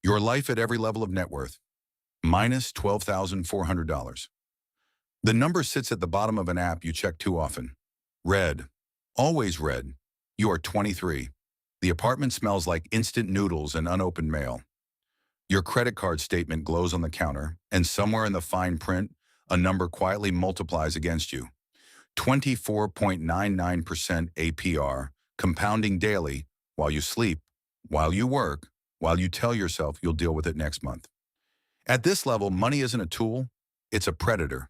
Your life at every level of net worth, minus $12,400. The number sits at the bottom of an app you check too often. Red. Always red. You are 23. The apartment smells like instant noodles and unopened mail. Your credit card statement glows on the counter, and somewhere in the fine print, a number quietly multiplies against you. 24.99% APR, compounding daily, while you sleep, while you work, while you tell yourself you'll deal with it next month. At this level, money isn't a tool, it's a predator.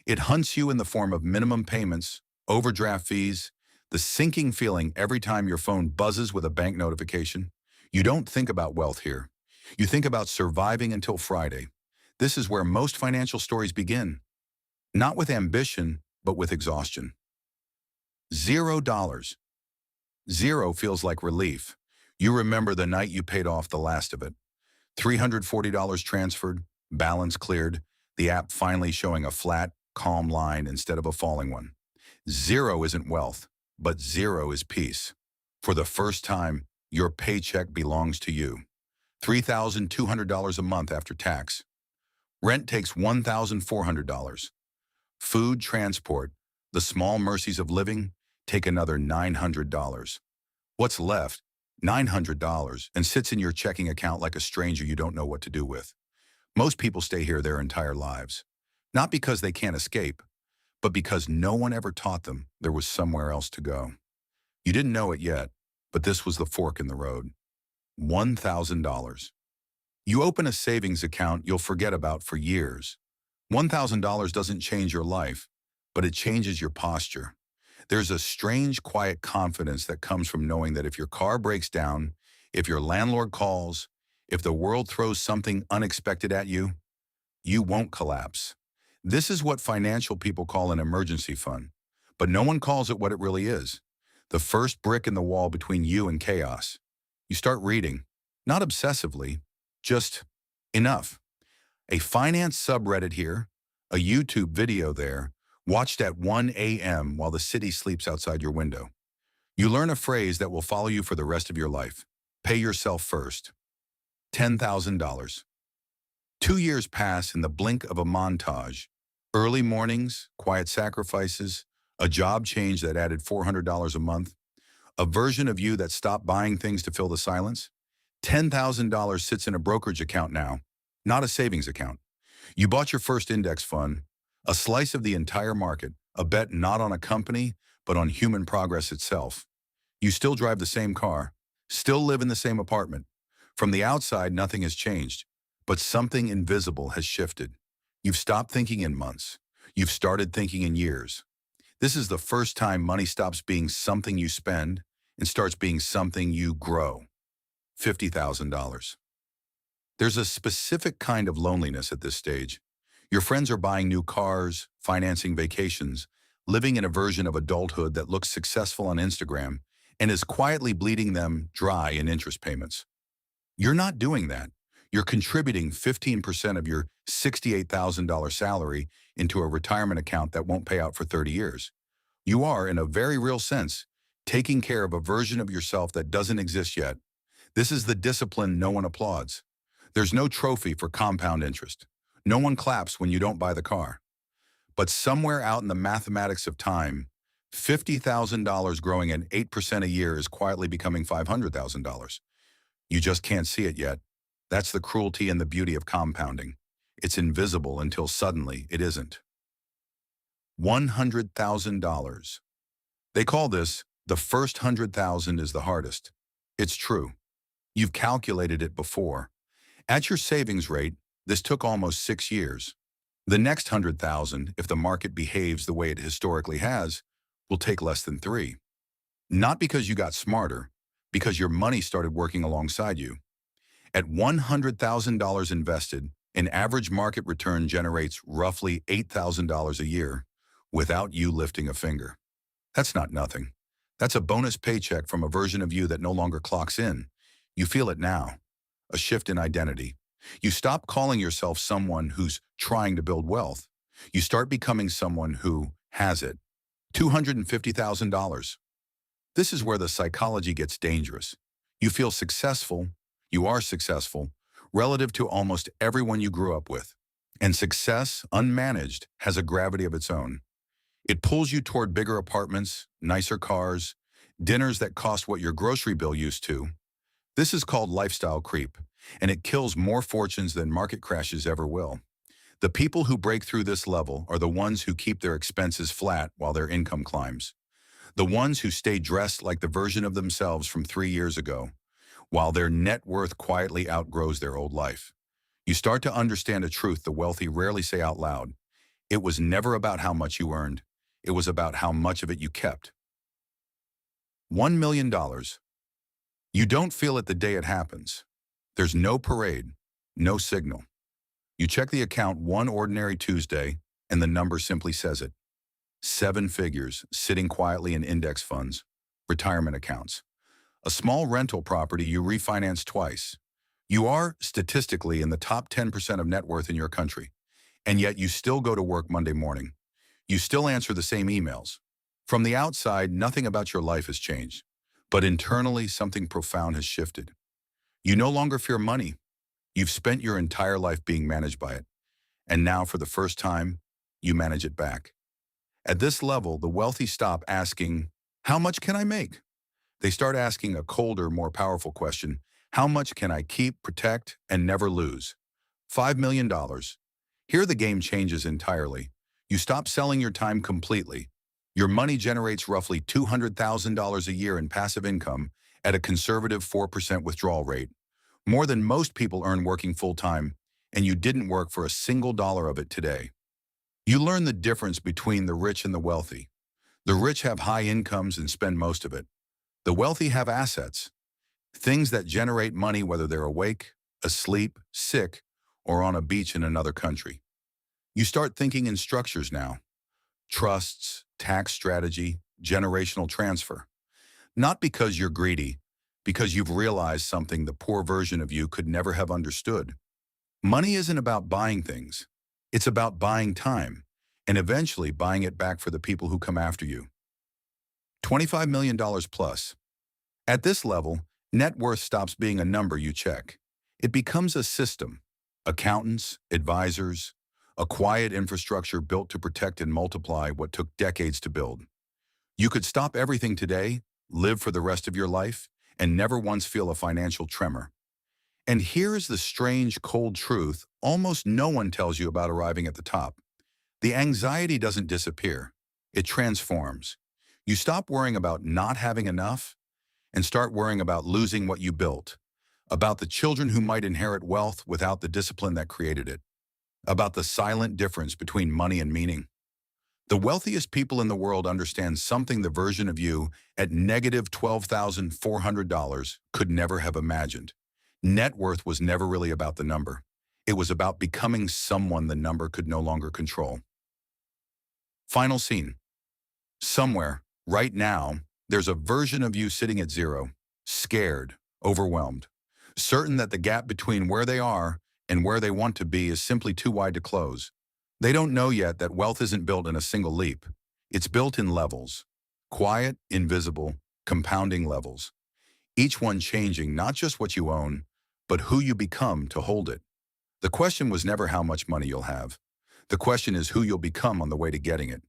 It hunts you in the form of minimum payments, overdraft fees, the sinking feeling every time your phone buzzes with a bank notification. You don't think about wealth here. You think about surviving until Friday. This is where most financial stories begin. Not with ambition, but with exhaustion. $0. Zero feels like relief. You remember the night you paid off the last of it. $340 transferred, balance cleared, the app finally showing a flat, calm line instead of a falling one. Zero isn't wealth, but zero is peace. For the first time, your paycheck belongs to you. $3,200 a month after tax. Rent takes $1,400. Food, transport, the small mercies of living take another $900. What's left? $900, and sits in your checking account like a stranger you don't know what to do with. Most people stay here their entire lives, not because they can't escape, but because no one ever taught them there was somewhere else to go. You didn't know it yet, but this was the fork in the road. $1,000. You open a savings account you'll forget about for years. $1,000 doesn't change your life, but it changes your posture. There's a strange, quiet confidence that comes from knowing that if your car breaks down, if your landlord calls, if the world throws something unexpected at you, you won't collapse. This is what financial people call an emergency fund, but no one calls it what it really is. The first brick in the wall between you and chaos. You start reading, not obsessively, just enough. A finance subreddit here, a YouTube video there, watched at 1 a.m. while the city sleeps outside your window. You learn a phrase that will follow you for the rest of your life. Pay yourself first. $10,000. 2 years pass in the blink of a montage. Early mornings, quiet sacrifices, a job change that added $400 a month, a version of you that stopped buying things to fill the silence. $10,000 sits in a brokerage account now, not a savings account. You bought your first index fund, a slice of the entire market, a bet not on a company, but on human progress itself. You still drive the same car, still live in the same apartment. From the outside, nothing has changed, but something invisible has shifted. You've stopped thinking in months. You've started thinking in years. This is the first time money stops being something you spend and starts being something you grow. $50,000. There's a specific kind of loneliness at this stage. Your friends are buying new cars, financing vacations, living in a version of adulthood that looks successful on Instagram and is quietly bleeding them dry in interest payments. You're not doing that. You're contributing 15% of your $68,000 salary into a retirement account that won't pay out for 30 years. You are, in a very real sense, taking care of a version of yourself that doesn't exist yet. This is the discipline no one applauds. There's no trophy for compound interest. No one claps when you don't buy the car. But somewhere out in the mathematics of time, $50,000 growing at 8% a year is quietly becoming $500,000. You just can't see it yet. That's the cruelty and the beauty of compounding. It's invisible until suddenly it isn't. $100,000. They call this the first 100,000 is the hardest. It's true. You've calculated it before. At your savings rate, this took almost 6 years. The next 100,000, if the market behaves the way it historically has, will take less than 3. Not because you got smarter, because your money started working alongside you. At $100,000 invested, an average market return generates roughly $8,000 a year without you lifting a finger. That's not nothing. That's a bonus paycheck from a version of you that no longer clocks in. You feel it now. A shift in identity. You stop calling yourself someone who's trying to build wealth. You start becoming someone who has it. $250,000. This is where the psychology gets dangerous. You feel successful, you are successful, relative to almost everyone you grew up with. And success, unmanaged, has a gravity of its own. It pulls you toward bigger apartments, nicer cars, dinners that cost what your grocery bill used to. This is called lifestyle creep, and it kills more fortunes than market crashes ever will. The people who break through this level are the ones who keep their expenses flat while their income climbs. The ones who stay dressed like the version of themselves from 3 years ago, while their net worth quietly outgrows their old life. You start to understand a truth the wealthy rarely say out loud. It was never about how much you earned. It was about how much of it you kept. $1 million. You don't feel it the day it happens. There's no parade, no signal. You check the account one ordinary Tuesday, and the number simply says it. 7 figures sitting quietly in index funds, retirement accounts. A small rental property you refinance twice. You are, statistically, in the top 10% of net worth in your country, and yet you still go to work Monday morning. You still answer the same emails. From the outside, nothing about your life has changed, but internally, something profound has shifted. You no longer fear money. You've spent your entire life being managed by it, and now, for the first time, you manage it back. At this level, the wealthy stop asking, "How much can I make?" They start asking a colder, more powerful question: how much can I keep, protect, and never lose? $5 million. Here the game changes entirely. You stop selling your time completely. Your money generates roughly $200,000 a year in passive income at a conservative 4% withdrawal rate, more than most people earn working full-time, and you didn't work for a single dollar of it today. You learn the difference between the rich and the wealthy. The rich have high incomes and spend most of it. The wealthy have assets, things that generate money whether they're awake, asleep, sick, or on a beach in another country. You start thinking in structures now: trusts, tax strategy, generational transfer. Not because you're greedy, because you've realized something the poor version of you could never have understood. Money isn't about buying things. It's about buying time, and eventually buying it back for the people who come after you. $25 million plus. At this level, net worth stops being a number you check. It becomes a system. Accountants, advisors, a quiet infrastructure built to protect and multiply what took decades to build. You could stop everything today, live for the rest of your life, and never once feel a financial tremor. And here is the strange, cold truth almost no one tells you about arriving at the top. The anxiety doesn't disappear. It transforms. You stop worrying about not having enough and start worrying about losing what you built, about the children who might inherit wealth without the discipline that created it, about the silent difference between money and meaning. The wealthiest people in the world understand something the version of you at negative $12,400 could never have imagined. Net worth was never really about the number. It was about becoming someone the number could no longer control. Final scene. Somewhere, right now, there's a version of you sitting at zero, scared, overwhelmed, certain that the gap between where they are and where they want to be is simply too wide to close. They don't know yet that wealth isn't built in a single leap. It's built in levels. Quiet, invisible, compounding levels. Each one changing not just what you own, but who you become to hold it. The question was never how much money you'll have. The question is who you'll become on the way to getting it.